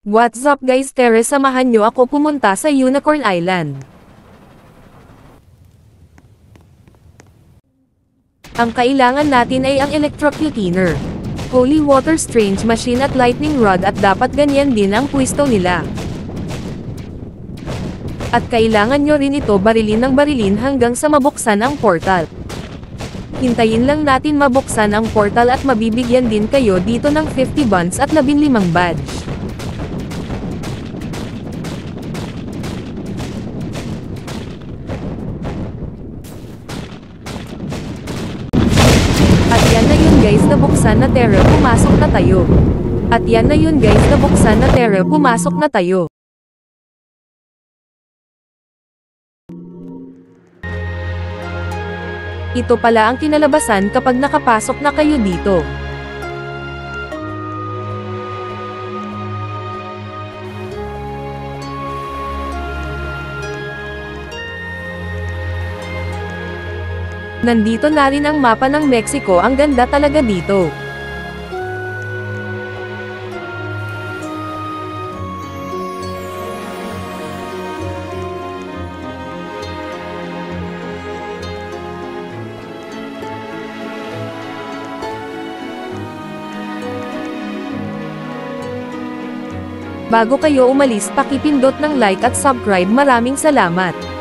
What's up guys, samahan nyo ako pumunta sa Unicorn Island. Ang kailangan natin ay ang electrocutainer, holy water strange machine at lightning rod, at dapat ganyan din ang pwesto nila. At kailangan nyo rin ito barilin ng barilin hanggang sa mabuksan ang portal. Hintayin lang natin mabuksan ang portal at mabibigyan din kayo dito ng 50 buns at 15 badge. At yan na yun guys, nabuksan na Terra, pumasok na tayo. At yan na yun guys, nabuksan na Terra, pumasok na tayo. Ito pala ang kinalabasan kapag nakapasok na kayo dito. Nandito na rin ang mapa ng Mexico, ang ganda talaga dito. Bago kayo umalis, pakipindot ng like at subscribe. Maraming salamat.